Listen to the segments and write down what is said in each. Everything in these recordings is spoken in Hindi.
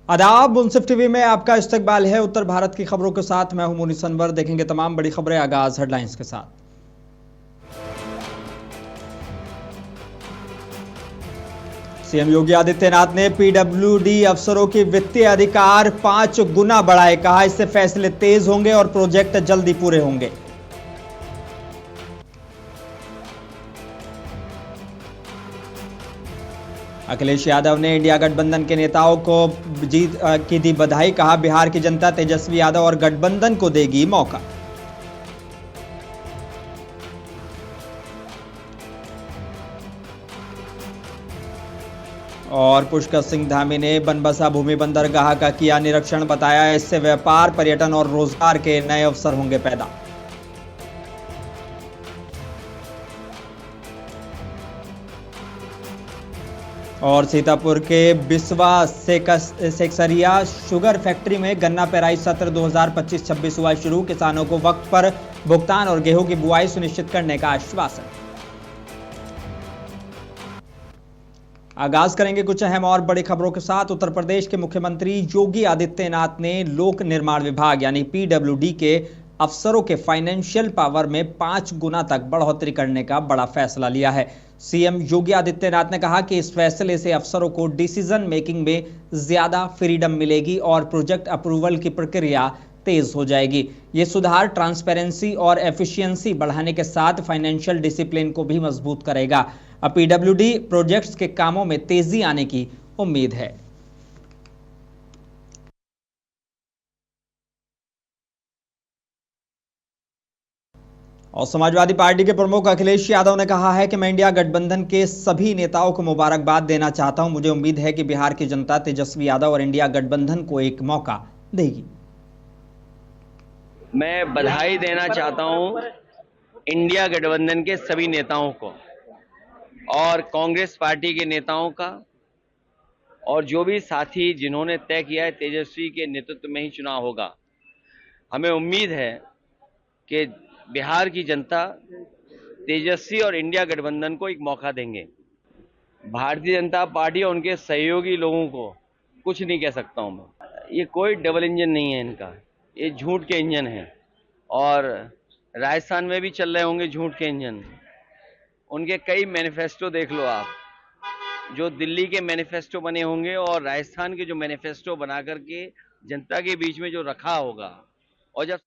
आदाब। मुंसिफ टीवी में आपका इस्तकबाल है। उत्तर भारत की खबरों के साथ मैं हूं मुनीस अनवर। देखेंगे तमाम बड़ी खबरें। आगाज हेडलाइंस के साथ। सीएम योगी आदित्यनाथ ने पीडब्ल्यूडी अफसरों की वित्तीय अधिकार 5 गुना बढ़ाए। कहा इससे फैसले तेज होंगे और प्रोजेक्ट जल्दी पूरे होंगे। अखिलेश यादव ने इंडिया गठबंधन के नेताओं को जीत की दी बधाई। कहा बिहार की जनता तेजस्वी यादव और गठबंधन को देगी मौका। और पुष्कर सिंह धामी ने बनबसा भूमि बंदरगाह का किया निरीक्षण। बताया इससे व्यापार, पर्यटन और रोजगार के नए अवसर होंगे पैदा। और सीतापुर के बिस्वा सेक्सरिया शुगर फैक्ट्री में गन्ना पेराई सत्र 2025-26 हुआ शुरू। किसानों को वक्त पर भुगतान और गेहूं की बुआई सुनिश्चित करने का आश्वासन। आगाज करेंगे कुछ अहम और बड़ी खबरों के साथ। उत्तर प्रदेश के मुख्यमंत्री योगी आदित्यनाथ ने लोक निर्माण विभाग यानी पीडब्ल्यूडी के अफसरों के फाइनेंशियल पावर में 5 गुना तक बढ़ोतरी करने का बड़ा फैसला लिया है। सीएम योगी आदित्यनाथ ने कहा कि इस फैसले से अफसरों को डिसीजन मेकिंग में ज्यादा फ्रीडम मिलेगी और प्रोजेक्ट अप्रूवल की प्रक्रिया तेज हो जाएगी। ये सुधार ट्रांसपेरेंसी और एफिशिएंसी बढ़ाने के साथ फाइनेंशियल डिसिप्लिन को भी मजबूत करेगा। अब पीडब्ल्यूडी प्रोजेक्ट्स के कामों में तेजी आने की उम्मीद है। और समाजवादी पार्टी के प्रमुख अखिलेश यादव ने कहा है कि मैं इंडिया गठबंधन के सभी नेताओं को मुबारकबाद देना चाहता हूं। मुझे उम्मीद है कि बिहार की जनता तेजस्वी यादव और इंडिया गठबंधन को एक मौका देगी। मैं बधाई देना चाहता हूं इंडिया गठबंधन के सभी नेताओं को और कांग्रेस पार्टी के नेताओं का, और जो भी साथी जिन्होंने तय किया है तेजस्वी के नेतृत्व में ही चुनाव होगा। हमें उम्मीद है कि बिहार की जनता तेजस्वी और इंडिया गठबंधन को एक मौका देंगे। भारतीय जनता पार्टी और उनके सहयोगी लोगों को कुछ नहीं कह सकता हूं मैं। ये कोई डबल इंजन नहीं है इनका, ये झूठ के इंजन है। और राजस्थान में भी चल रहे होंगे झूठ के इंजन। उनके कई मैनिफेस्टो देख लो आप, जो दिल्ली के मैनिफेस्टो बने होंगे और राजस्थान के जो मैनिफेस्टो बना करके जनता के बीच में जो रखा होगा। और जब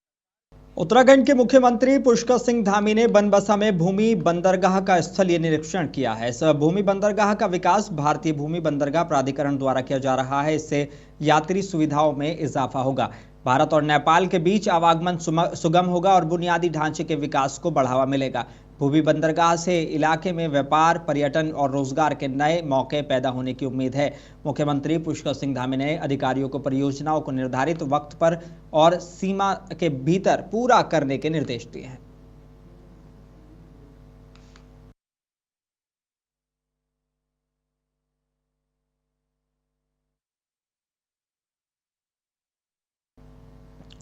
उत्तराखंड के मुख्यमंत्री पुष्कर सिंह धामी ने बनबसा में भूमि बंदरगाह का स्थलीय निरीक्षण किया है। इस भूमि बंदरगाह का विकास भारतीय भूमि बंदरगाह प्राधिकरण द्वारा किया जा रहा है। इससे यात्री सुविधाओं में इजाफा होगा। भारत और नेपाल के बीच आवागमन सुगम होगा और बुनियादी ढांचे के विकास को बढ़ावा मिलेगा। भूमि बंदरगाह से इलाके में व्यापार, पर्यटन और रोजगार के नए मौके पैदा होने की उम्मीद है। मुख्यमंत्री पुष्कर सिंह धामी ने अधिकारियों को परियोजनाओं को निर्धारित वक्त पर और सीमा के भीतर पूरा करने के निर्देश दिए हैं।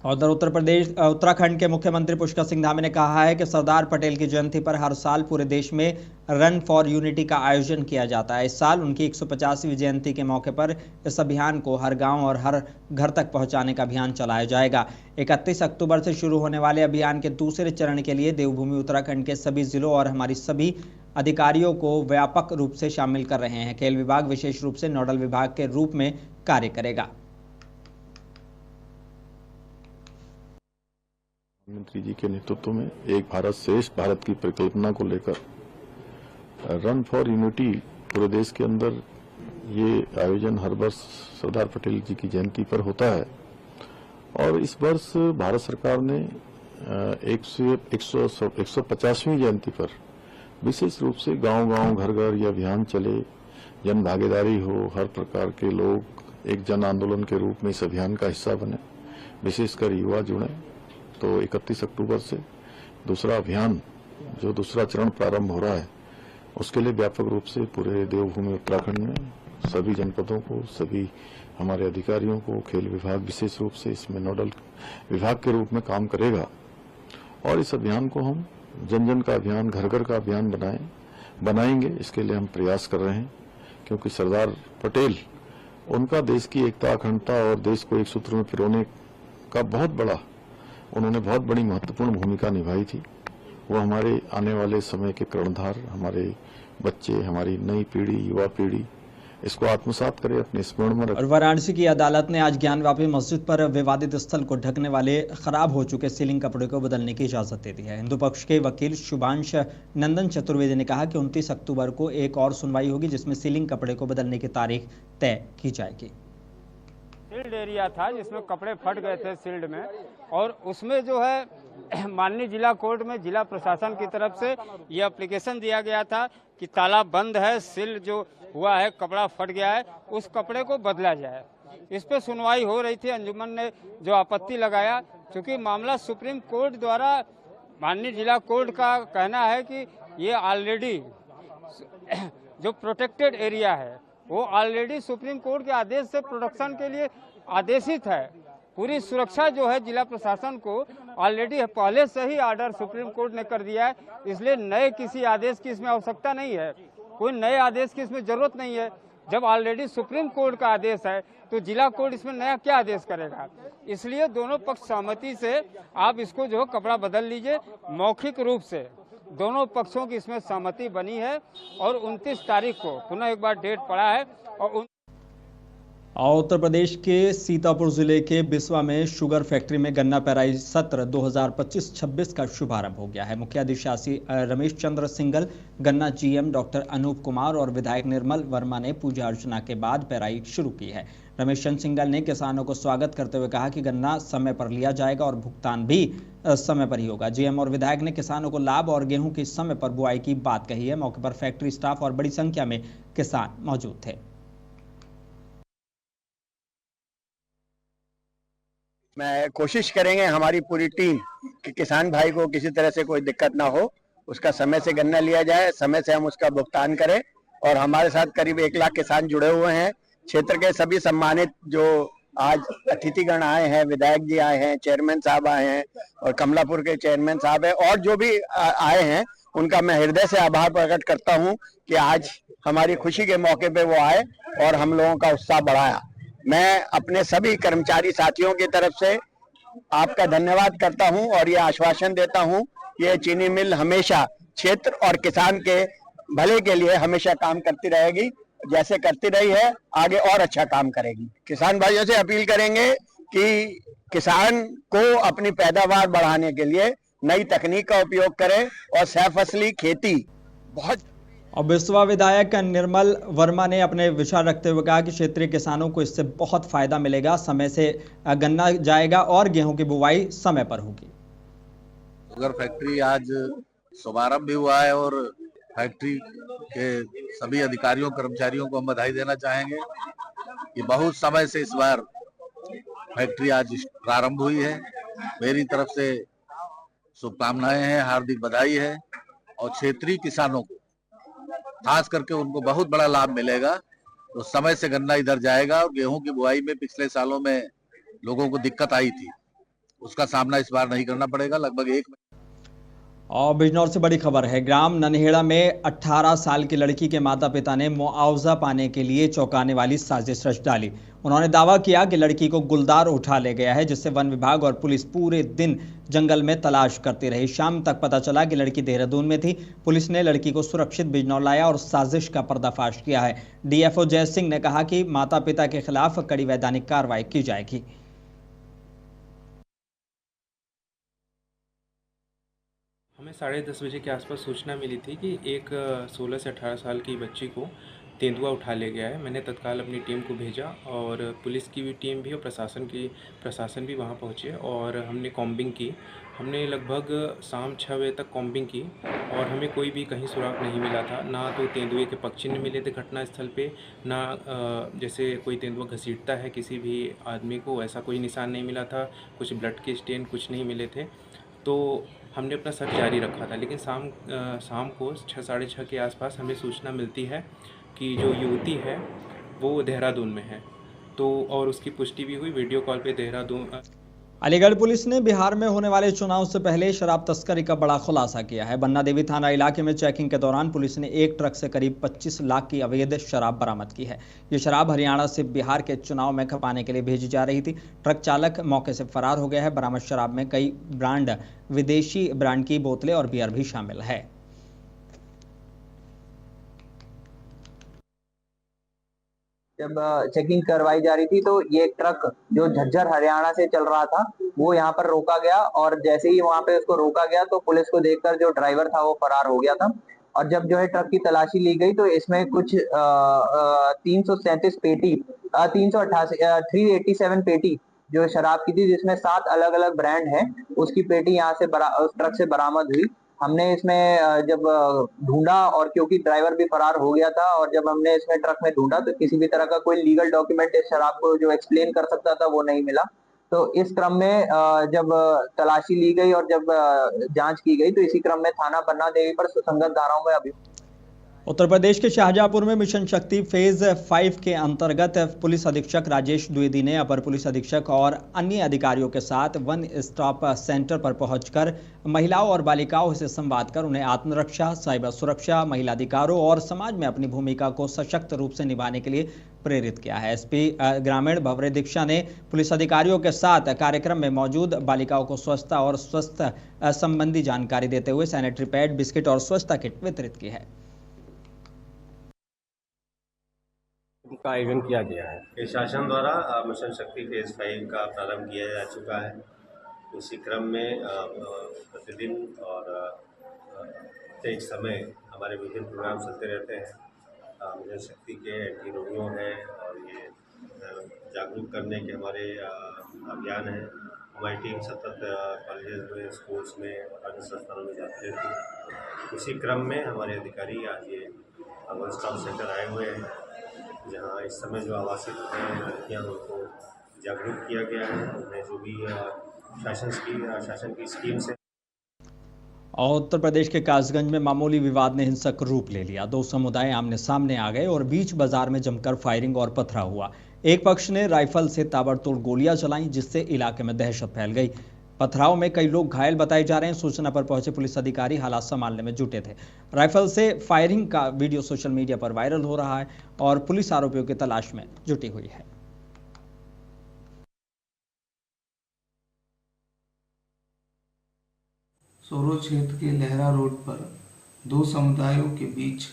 उधर उत्तराखंड के मुख्यमंत्री पुष्कर सिंह धामी ने कहा है कि सरदार पटेल की जयंती पर हर साल पूरे देश में रन फॉर यूनिटी का आयोजन किया जाता है। इस साल उनकी 150वीं जयंती के मौके पर इस अभियान को हर गांव और हर घर तक पहुंचाने का अभियान चलाया जाएगा। 31 अक्टूबर से शुरू होने वाले अभियान के दूसरे चरण के लिए देवभूमि उत्तराखंड के सभी जिलों और हमारी सभी अधिकारियों को व्यापक रूप से शामिल कर रहे हैं। खेल विभाग विशेष रूप से नोडल विभाग के रूप में कार्य करेगा। प्रधानमंत्री जी के नेतृत्व में एक भारत श्रेष्ठ भारत की परिकल्पना को लेकर रन फॉर यूनिटी पूरे देश के अंदर ये आयोजन हर वर्ष सरदार पटेल जी की जयंती पर होता है। और इस वर्ष भारत सरकार ने 150वीं जयंती पर विशेष रूप से गांव-गांव, घर-घर ये अभियान चले, जन भागीदारी हो, हर प्रकार के लोग एक जन आंदोलन के रूप में इस अभियान का हिस्सा बने, विशेषकर युवा जुड़े। तो 31 अक्टूबर से दूसरा अभियान, जो दूसरा चरण प्रारंभ हो रहा है, उसके लिए व्यापक रूप से पूरे देवभूमि उत्तराखंड में सभी जनपदों को, सभी हमारे अधिकारियों को, खेल विभाग विशेष रूप से इसमें नोडल विभाग के रूप में काम करेगा। और इस अभियान को हम जन जन का अभियान, घर घर का अभियान बनाएंगे। इसके लिए हम प्रयास कर रहे हैं, क्योंकि सरदार पटेल उनका देश की एकता अखंडता और देश को एक सूत्र में पिरोने का उन्होंने बहुत बड़ी महत्वपूर्ण भूमिका निभाई थी। वो हमारे आने वाले समय के कर्णधार, हमारे बच्चे, हमारी नई पीढ़ी, युवा पीढ़ी इसको आत्मसात करे, अपने स्मरण में रखे। और वाराणसी की अदालत ने आज ज्ञानवापी मस्जिद पर विवादित स्थल को ढकने वाले खराब हो चुके सीलिंग कपड़े को बदलने की इजाजत दे दी है। हिंदू पक्ष के वकील शुभांश नंदन चतुर्वेदी ने कहा कि 29 अक्टूबर को एक और सुनवाई होगी जिसमें सीलिंग कपड़े को बदलने की तारीख तय की जाएगी। सील्ड एरिया था जिसमें कपड़े फट गए थे सील्ड में, और उसमें जो है माननीय जिला कोर्ट में जिला प्रशासन की तरफ से ये एप्लीकेशन दिया गया था कि ताला बंद है, सील जो हुआ है, कपड़ा फट गया है, उस कपड़े को बदला जाए। इस पे सुनवाई हो रही थी। अंजुमन ने जो आपत्ति लगाया, क्योंकि मामला सुप्रीम कोर्ट द्वारा माननीय जिला कोर्ट का कहना है कि ये ऑलरेडी जो प्रोटेक्टेड एरिया है वो ऑलरेडी सुप्रीम कोर्ट के आदेश से प्रोटेक्शन के लिए आदेशित है। पूरी सुरक्षा जो है जिला प्रशासन को ऑलरेडी पहले से ही ऑर्डर सुप्रीम कोर्ट ने कर दिया है, इसलिए नए किसी आदेश की इसमें आवश्यकता नहीं है, कोई नए आदेश की इसमें जरूरत नहीं है। जब ऑलरेडी सुप्रीम कोर्ट का आदेश है तो जिला कोर्ट इसमें नया क्या आदेश करेगा। इसलिए दोनों पक्ष सहमति से आप इसको जो कपड़ा बदल लीजिए, मौखिक रूप से दोनों पक्षों की इसमें सहमति बनी है और 29 तारीख को पुनः एक बार डेट पड़ा है। और उत्तर प्रदेश के सीतापुर जिले के बिस्वा में शुगर फैक्ट्री में गन्ना पेराई सत्र 2025-26 का शुभारंभ हो गया है। मुख्य अधिशासी रमेश चंद्र सिंगल, गन्ना जीएम डॉक्टर अनूप कुमार और विधायक निर्मल वर्मा ने पूजा अर्चना के बाद पेराई शुरू की है। रमेश चंद्र सिंगल ने किसानों को स्वागत करते हुए कहा कि गन्ना समय पर लिया जाएगा और भुगतान भी समय पर ही होगा। जीएम और विधायक ने किसानों को लाभ और गेहूं की समय पर बुआई की बात कही है। मौके पर फैक्ट्री स्टाफ और बड़ी संख्या में किसान मौजूद थे। मैं कोशिश करेंगे हमारी पूरी टीम कि किसान भाई को किसी तरह से कोई दिक्कत ना हो, उसका समय से गन्ना लिया जाए, समय से हम उसका भुगतान करें। और हमारे साथ करीब 1 लाख किसान जुड़े हुए हैं। क्षेत्र के सभी सम्मानित जो आज अतिथिगण आए हैं, विधायक जी आए हैं, चेयरमैन साहब आए हैं और कमलापुर के चेयरमैन साहब है, और जो भी आए हैं उनका मैं हृदय से आभार प्रकट करता हूं कि आज हमारी खुशी के मौके पे वो आए और हम लोगों का उत्साह बढ़ाया। मैं अपने सभी कर्मचारी साथियों की तरफ से आपका धन्यवाद करता हूं और ये आश्वासन देता हूं, ये चीनी मिल हमेशा क्षेत्र और किसान के भले के लिए हमेशा काम करती रहेगी, जैसे करती रही है, आगे और अच्छा काम करेगी। किसान भाइयों से अपील करेंगे कि किसान को अपनी पैदावार बढ़ाने के लिए नई तकनीक का उपयोग करें और सहफसली खेती बहुत। और बिस्वा विधायक निर्मल वर्मा ने अपने विचार रखते हुए कहा कि क्षेत्रीय किसानों को इससे बहुत फायदा मिलेगा, समय से गन्ना जाएगा और गेहूं की बुवाई समय पर होगी। शुगर फैक्ट्री आज शुभारंभ भी हुआ है और फैक्ट्री के सभी अधिकारियों कर्मचारियों को हम बधाई देना चाहेंगे कि बहुत समय से इस बार फैक्ट्री आज प्रारंभ हुई है। मेरी तरफ से शुभकामनाएं हैं, हार्दिक बधाई है। और क्षेत्रीय किसानों को खास करके उनको बहुत बड़ा लाभ मिलेगा। तो समय से गन्ना इधर जाएगा और गेहूं की बुआई में पिछले सालों में लोगों को दिक्कत आई थी, उसका सामना इस बार नहीं करना पड़ेगा। लगभग 1 और बिजनौर से बड़ी खबर है। ग्राम ननहेड़ा में 18 साल की लड़की के माता पिता ने मुआवजा पाने के लिए चौंकाने वाली साजिश रच डाली। उन्होंने दावा किया कि लड़की को गुलदार उठा ले गया है, जिससे वन विभाग और पुलिस पूरे दिन जंगल में तलाश करती रही। शाम तक पता चला कि लड़की देहरादून में थी। पुलिस ने लड़की को सुरक्षित बिजनौर लाया और साजिश का पर्दाफाश किया है। डीएफओ जय सिंह ने कहा कि माता पिता के खिलाफ कड़ी वैधानिक कार्रवाई की जाएगी। हमें 10:30 बजे के आसपास सूचना मिली थी कि एक 16 से 18 साल की बच्ची को तेंदुआ उठा ले गया है। मैंने तत्काल अपनी टीम को भेजा और पुलिस की भी टीम भी और प्रशासन भी वहां पहुंचे और हमने कॉम्बिंग की। हमने लगभग शाम 6 बजे तक कॉम्बिंग की और हमें कोई भी कहीं सुराग नहीं मिला था। ना तो तेंदुए के पग चिन्ह मिले थे घटनास्थल पे, ना जैसे कोई तेंदुआ घसीटता है किसी भी आदमी को, ऐसा कोई निशान नहीं मिला था। कुछ ब्लड के स्टेन कुछ नहीं मिले थे। तो हमने अपना सर्च जारी रखा था। लेकिन शाम को 6 साढ़े 6 के आसपास हमें सूचना मिलती है कि जो युवती है वो देहरादून में है। तो और उसकी पुष्टि भी हुई वीडियो कॉल पे देहरादून। अलीगढ़ पुलिस ने बिहार में होने वाले चुनाव से पहले शराब तस्करी का बड़ा खुलासा किया है। बन्ना देवी थाना इलाके में चेकिंग के दौरान पुलिस ने एक ट्रक से करीब 25 लाख की अवैध शराब बरामद की है। ये शराब हरियाणा से बिहार के चुनाव में खपाने के लिए भेजी जा रही थी। ट्रक चालक मौके से फरार हो गया है। बरामद शराब में कई विदेशी ब्रांड की बोतलें और बियर भी शामिल है। जब चेकिंग करवाई जा रही थी तो ये ट्रक जो झज्जर हरियाणा से चल रहा था वो यहाँ पर रोका गया, और जैसे ही वहां पे उसको रोका गया तो पुलिस को देखकर जो ड्राइवर था वो फरार हो गया था। और जब जो है ट्रक की तलाशी ली गई तो इसमें कुछ 337 पेटी 387 पेटी जो शराब की थी, जिसमें 7 अलग अलग ब्रांड है, उसकी पेटी यहाँ से उस ट्रक से बरामद हुई। हमने इसमें जब ढूंढा, और क्योंकि ड्राइवर भी फरार हो गया था, और जब हमने इसमें ट्रक में ढूंढा तो किसी भी तरह का कोई लीगल डॉक्यूमेंट इस शराब को जो एक्सप्लेन कर सकता था वो नहीं मिला। तो इस क्रम में जब तलाशी ली गई और जब जांच की गई तो इसी क्रम में थाना बन्ना देवी पर सुसंगत धाराओं में अभियोग। उत्तर प्रदेश के शाहजहांपुर में मिशन शक्ति फेज 5 के अंतर्गत पुलिस अधीक्षक राजेश द्विवेदी ने अपर पुलिस अधीक्षक और अन्य अधिकारियों के साथ वन स्टॉप सेंटर पर पहुंचकर महिलाओं और बालिकाओं से संवाद कर उन्हें आत्मरक्षा, साइबर सुरक्षा, महिला अधिकारों और समाज में अपनी भूमिका को सशक्त रूप से निभाने के लिए प्रेरित किया है। एसपी ग्रामीण भवरे दीक्षा ने पुलिस अधिकारियों के साथ कार्यक्रम में मौजूद बालिकाओं को स्वच्छता और स्वास्थ्य संबंधी जानकारी देते हुए सैनिटरी पैड, बिस्किट और स्वच्छता किट वितरित की है। का आयोजन किया गया है। ये शासन द्वारा मिशन शक्ति फेज 5 का प्रारंभ किया जा चुका है। उसी क्रम में प्रतिदिन और प्रत्येक समय हमारे विभिन्न प्रोग्राम चलते रहते हैं। मिशन शक्ति के एंटी रोमियो है और ये जागरूक करने के हमारे अभियान हैं। हमारी टीम सतत कॉलेज में, स्कूल्स में और अन्य संस्थानों में जाती रहती है। उसी क्रम में हमारे अधिकारी आज ये वन स्टॉप सेंटर आए हुए हैं, जहाँ इस समय जो आवासित लड़कियाँ उनको जागरूक किया गया है। उन्हें जो भी शासन की स्कीम्स है। और उत्तर प्रदेश के कासगंज में मामूली विवाद ने हिंसक रूप ले लिया। दो समुदाय आमने सामने आ गए और बीच बाजार में जमकर फायरिंग और पथराव हुआ। एक पक्ष ने राइफल से ताबड़तोड़ गोलियां चलाईं, जिससे इलाके में दहशत फैल गई। पथराव में कई लोग घायल बताए जा रहे हैं। सूचना पर पहुंचे पुलिस अधिकारी हालात संभालने में जुटे थे। राइफल से फायरिंग का वीडियो सोशल मीडिया पर वायरल हो रहा है और पुलिस आरोपियों की तलाश में जुटी हुई है। सोरो क्षेत्र के लहरा रोड पर दो समुदायों के बीच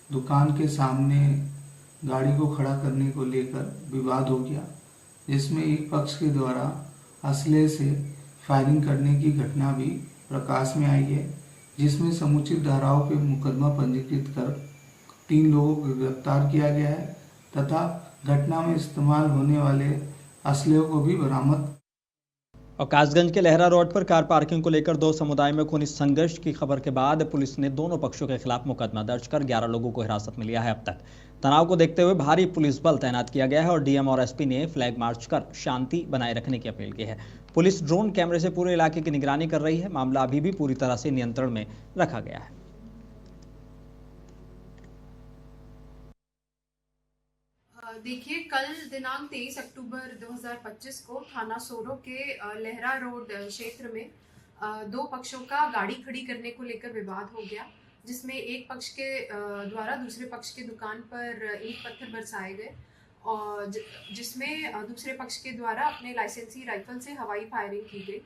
दुकान के सामने गाड़ी को खड़ा करने को लेकर विवाद हो गया, जिसमें एक पक्ष के द्वारा असले से फायरिंग करने की घटना भी प्रकाश में आई है, जिसमें समुचित धाराओं पे मुकदमा पंजीकृत कर 3 लोगों को गिरफ्तार किया गया है तथा घटना में इस्तेमाल होने वाले असले को भी बरामद। और कासगंज के लहरा रोड पर कार पार्किंग को लेकर दो समुदाय में खूनी संघर्ष की खबर के बाद पुलिस ने दोनों पक्षों के खिलाफ मुकदमा दर्ज कर 11 लोगों को हिरासत में लिया है। अब तक तनाव को देखते हुए भारी पुलिस बल तैनात किया गया है और डीएम और एसपी ने फ्लैग मार्च कर शांति बनाए रखने की अपील की है। पुलिस ड्रोन कैमरे से पूरे इलाके की निगरानी कर रही है। मामला अभी भी पूरी तरह से नियंत्रण में रखा गया है। देखिए, कल दिनांक 23 अक्टूबर 2025 को थाना सोरो के लहरा रोड क्षेत्र में दो पक्षों का गाड़ी खड़ी करने को लेकर विवाद हो गया, जिसमें एक पक्ष के द्वारा दूसरे पक्ष के दुकान पर ईंट पत्थर बरसाए गए और जिसमें दूसरे पक्ष के द्वारा अपने लाइसेंसी राइफल से हवाई फायरिंग की गई।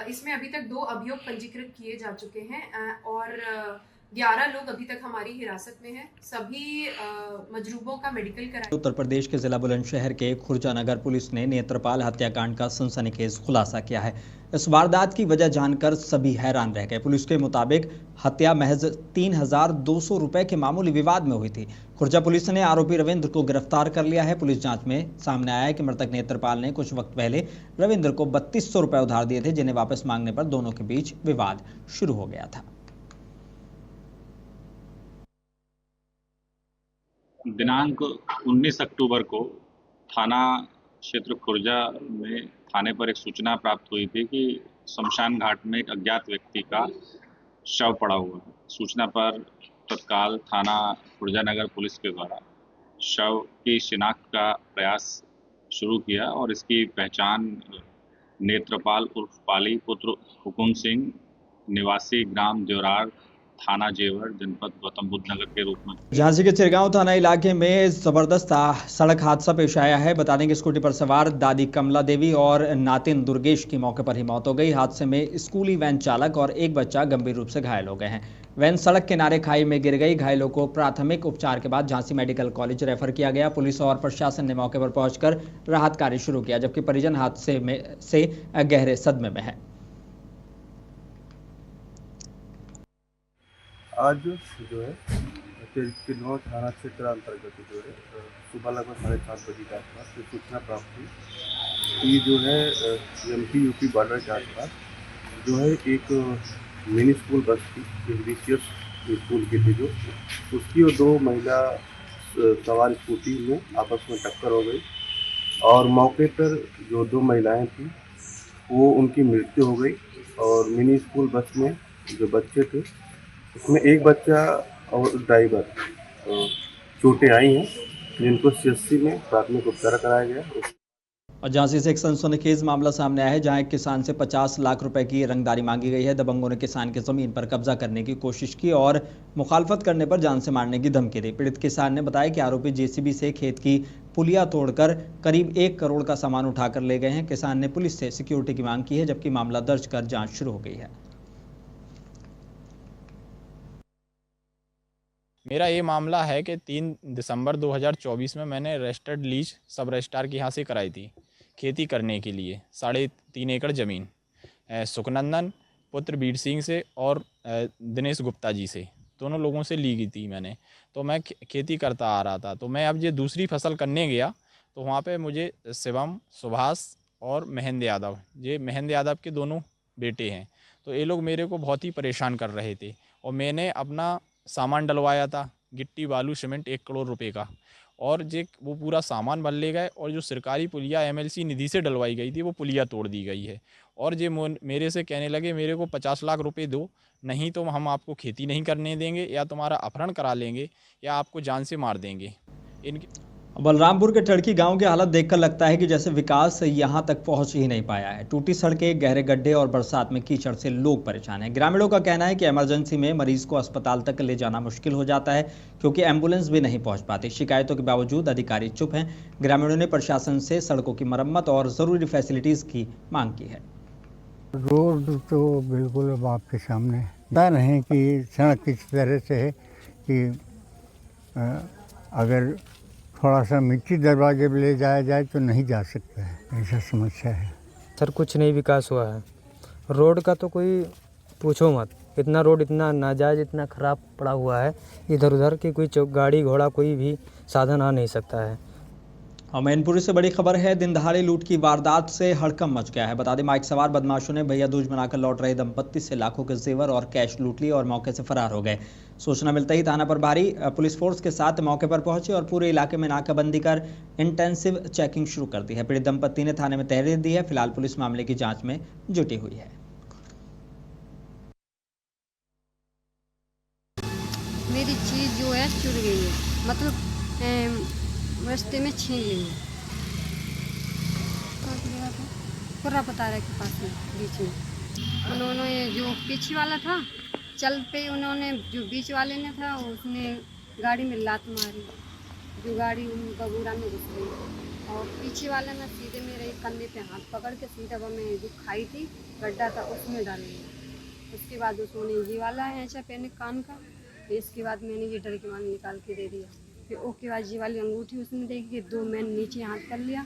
इसमें अभी तक 2 अभियोग पंजीकृत किए जा चुके हैं और 11 लोग अभी तक हमारी हिरासत में हैं। सभी मजरूबों का मेडिकल कराया। उत्तर प्रदेश के जिला बुलंदशहर के खुर्जा नगर पुलिस ने नेत्रपाल हत्याकांड का सनसनीखेज खुलासा किया है। इस वारदात की वजह जानकर सभी हैरान रह गए। पुलिस के मुताबिक हत्या महज 3,200 रुपए के मामूली विवाद में हुई थी। खुर्जा पुलिस ने आरोपी रविंद्र को गिरफ्तार कर लिया है। पुलिस जांच में सामने आया है कि मृतक नेत्रपाल ने कुछ वक्त पहले रविंद्र को 3200 रुपए उधार दिए थे, जिन्हें वापस मांगने पर दोनों के बीच विवाद शुरू हो गया था। दिनांक 19 अक्टूबर को थाना क्षेत्र खुर्जा में थाने पर एक सूचना प्राप्त हुई थी कि शमशान घाट में एक अज्ञात व्यक्ति का शव पड़ा हुआ है। सूचना पर तत्काल थाना खुर्जा नगर पुलिस के द्वारा शव की शिनाख्त का प्रयास शुरू किया और इसकी पहचान नेत्रपाल उर्फ पाली पुत्र हुकुम सिंह निवासी ग्राम देवरार थाना जेवर जनपद गौतम बुद्ध नगर के रूप में। झांसी के चिरगांव थाना इलाके में जबरदस्त सड़क हादसा पेश आया है। बता दें कि स्कूटी पर सवार दादी कमला देवी और नातिन दुर्गेश की मौके पर ही मौत हो गई। हादसे में स्कूली वैन चालक और एक बच्चा गंभीर रूप से घायल हो गए हैं। वैन सड़क किनारे खाई में गिर गई। घायलों को प्राथमिक उपचार के बाद झांसी मेडिकल कॉलेज रेफर किया गया। पुलिस और प्रशासन ने मौके पर पहुंचकर राहत कार्य शुरू किया, जबकि परिजन हादसे में से गहरे सदमे में है। आज जो है चिरगांव थाना क्षेत्र अंतर्गत जो है सुबह लगभग 7:30 बजे के आसपास सूचना प्राप्त हुई कि जो है एमपी यूपी बॉर्डर के आसपास जो है एक मिनी स्कूल बस थी, एम्बिशियस स्कूल की थी, जो उसकी और 2 महिला सवार स्कूटी में आपस में टक्कर हो गई और मौके पर जो 2 महिलाएं थी वो उनकी मृत्यु हो गई। और मिनी स्कूल बस में जो बच्चे थे उसमें एक बच्चा और ड्राइवर चोटें आई हैं, जिनको सीएचसी में प्राथमिक उपचार कराया गया। और झांसी से एक सनसनीखेज मामला सामने आया है, जहां एक किसान से 50 लाख रुपए की रंगदारी मांगी गई है। दबंगों ने किसान की जमीन पर कब्जा करने की कोशिश की और मुखालफत करने पर जान से मारने की धमकी दी। पीड़ित किसान ने बताया कि आरोपी जेसीबी से खेत की पुलिया तोड़कर करीब 1 करोड़ का सामान उठाकर ले गए हैं। किसान ने पुलिस से सिक्योरिटी की मांग की है, जबकि मामला दर्ज कर जाँच शुरू हो गई है। मेरा ये मामला है कि 3 दिसंबर 2024 में मैंने रजिस्टर्ड लीज सब रजिस्ट्रार की यहाँ से कराई थी खेती करने के लिए 3.5 एकड़ ज़मीन सुखनंदन पुत्र बीर सिंह से और दिनेश गुप्ता जी से, दोनों लोगों से ली गई थी मैंने। तो मैं खेती करता आ रहा था, तो मैं अब ये दूसरी फसल करने गया तो वहाँ पे मुझे शिवम, सुभाष और महेंद्र यादव, ये महेंद्र यादव के दोनों बेटे हैं, तो ये लोग मेरे को बहुत ही परेशान कर रहे थे। और मैंने अपना सामान डलवाया था, गिट्टी बालू सीमेंट 1 करोड़ रुपए का, और जे वो पूरा सामान भर ले गए और जो सरकारी पुलिया एमएलसी निधि से डलवाई गई थी वो पुलिया तोड़ दी गई है। और जे मेरे से कहने लगे मेरे को 50 लाख रुपए दो, नहीं तो हम आपको खेती नहीं करने देंगे या तुम्हारा अपहरण करा लेंगे या आपको जान से मार देंगे। इनके बलरामपुर के टड़की गांव की हालत देखकर लगता है कि जैसे विकास यहां तक पहुंच ही नहीं पाया है। टूटी सड़कें, गहरे गड्ढे और बरसात में कीचड़ से लोग परेशान हैं। ग्रामीणों का कहना है कि इमरजेंसी में मरीज को अस्पताल तक ले जाना मुश्किल हो जाता है, क्योंकि एम्बुलेंस भी नहीं पहुंच पाती। शिकायतों के बावजूद अधिकारी चुप हैं। ग्रामीणों ने प्रशासन से सड़कों की मरम्मत और जरूरी फैसिलिटीज की मांग की है। रोड तो बिल्कुल अब आपके सामने पता नहीं कि सड़क किस तरह से है कि अगर थोड़ा सा मिट्टी दरवाजे पे ले जाया जाए तो नहीं जा सकता है, ऐसा समस्या है। सर कुछ नहीं विकास हुआ है, रोड का तो कोई पूछो मत, इतना रोड इतना नाजायज इतना ख़राब पड़ा हुआ है, इधर उधर की कोई गाड़ी घोड़ा कोई भी साधन आ नहीं सकता है। और मैनपुरी से बड़ी खबर है, दिन दहाड़े लूट की वारदात से हड़कंप मच गया है। बता दें, बाइक सवार बदमाशों ने भैया दूज बनाकर लौट रहे दंपत्ति से लाखों के जेवर और कैश लूट लिए और मौके से फरार हो गए। सूचना मिलते ही थाना प्रभारी पुलिस फोर्स के साथ मौके पर पहुंचे और पूरे इलाके में नाकाबंदी कर इंटेंसिव चेकिंग शुरू कर दी है। पीड़ित दंपत्ति ने थाने में तहरीर दी है। फिलहाल पुलिस मामले की जाँच में जुटी हुई है। मेरी चीज़ जो है चुर गई है, मतलब रास्ते में छीन ली है। पूरा बता रहे के पास में बीच में उन्होंने जो पीछे वाला था चल पे, उन्होंने जो बीच वाले ने था उसने गाड़ी में लात मारी, जो गाड़ी बगूरा में घुस गई और पीछे वाले ने सीधे मेरे कंधे पे हाथ पकड़ के सीधा वो में जो खाई थी गड्ढा था उसमें डाल दिया। उसके बाद उसने ये वाला ऐसा पहने कान का, इसके बाद मैंने ये डर के मान निकाल के दे दिया। फिर ओके बाद जी वाली अंगूठी उसने देखी कि 2 मैंने नीचे हाथ कर लिया।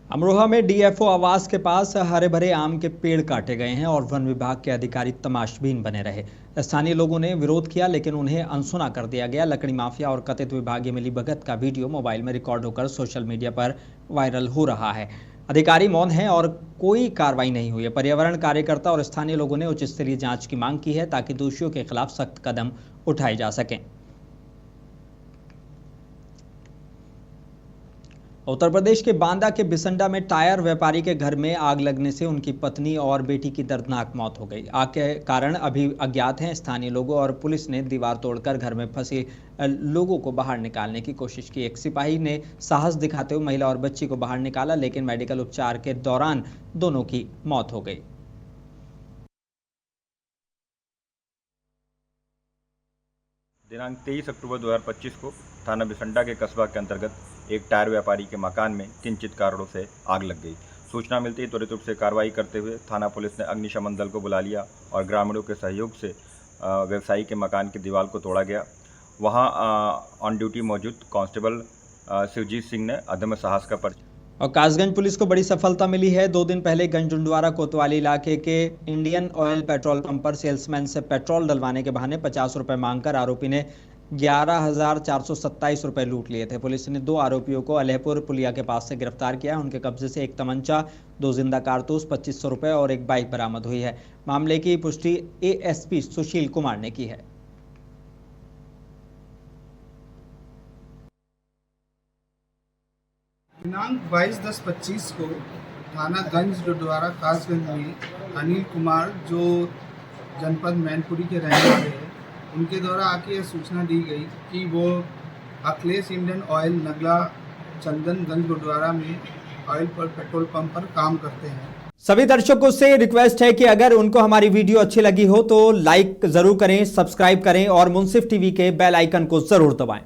अमरोहा में डीएफओ आवास के पास हरे भरे आम के पेड़ काटे गए हैं और वन विभाग के अधिकारी तमाशबीन बने रहे। स्थानीय लोगों ने विरोध किया, लेकिन उन्हें अनसुना कर दिया गया। लकड़ी माफिया और कथित विभागीय मिलीभगत का वीडियो मोबाइल में रिकॉर्ड होकर सोशल मीडिया पर वायरल हो रहा है। अधिकारी मौन हैं और कोई कार्रवाई नहीं हुई है। पर्यावरण कार्यकर्ता और स्थानीय लोगों ने उच्च स्तरीय जांच की मांग की है, ताकि दोषियों के खिलाफ सख्त कदम उठाए जा सकें। उत्तर प्रदेश के बांदा के बिसंडा में टायर व्यापारी के घर में आग लगने से उनकी पत्नी और बेटी की दर्दनाक मौत हो गई। आग के कारण अभी अज्ञात हैं। स्थानीय लोगों और पुलिस ने दीवार तोड़कर घर में फंसे लोगों को बाहर निकालने की कोशिश की। एक सिपाही ने साहस दिखाते हुए महिला और बच्ची को बाहर निकाला, लेकिन मेडिकल उपचार के दौरान दोनों की मौत हो गई। दिनांक 23 अक्टूबर 2025 को थाना बिसंडा के कस्बा के अंतर्गत एक टायर व्यापारी के मकान में किंचित कारणों से आग लग गई। सूचना मिलते ही त्वरित रूप से कार्रवाई करते हुए थाना पुलिस ने अग्निशमन दल को बुला लिया और ग्रामीणों के सहयोग से व्यवसायी के मकान की दीवार को तोड़ा गया। वहां ऑन ड्यूटी मौजूद कांस्टेबल शिवजीत सिंह ने अदम्य साहस का परिचय। और कासगंज पुलिस को बड़ी सफलता मिली है। 2 दिन पहले गंजुंडवारा कोतवाली इलाके के इंडियन ऑयल पेट्रोल पंप पर सेल्समैन से पेट्रोल डलवाने के बहाने 50 रुपए मांगकर आरोपी ने 11,427 रुपए लूट लिए थे। पुलिस ने 2 आरोपियों को अलेहपुर पुलिया के पास से गिरफ्तार किया। उनके कब्जे से एक तमंचा, 2 जिंदा कारतूस, 2500 रुपए और एक बाइक बरामद हुई है। मामले की पुष्टि एएसपी सुशील कुमार ने की है। दिनांक 22/10/25 को थाना गंजडोडवारा कासगंज में अनिल कुमार, जो जनपद मैनपुरी के रहने वाले हैं, उनके द्वारा आके यह सूचना दी गई कि वो अखिलेश इंडियन ऑयल नगला चंदन गंजडोडवारा में ऑयल पर पेट्रोल पंप पर काम करते हैं। सभी दर्शकों से रिक्वेस्ट है कि अगर उनको हमारी वीडियो अच्छी लगी हो तो लाइक जरूर करें, सब्सक्राइब करें और मुंसिफ टीवी के बेल आइकन को जरूर दबाएं।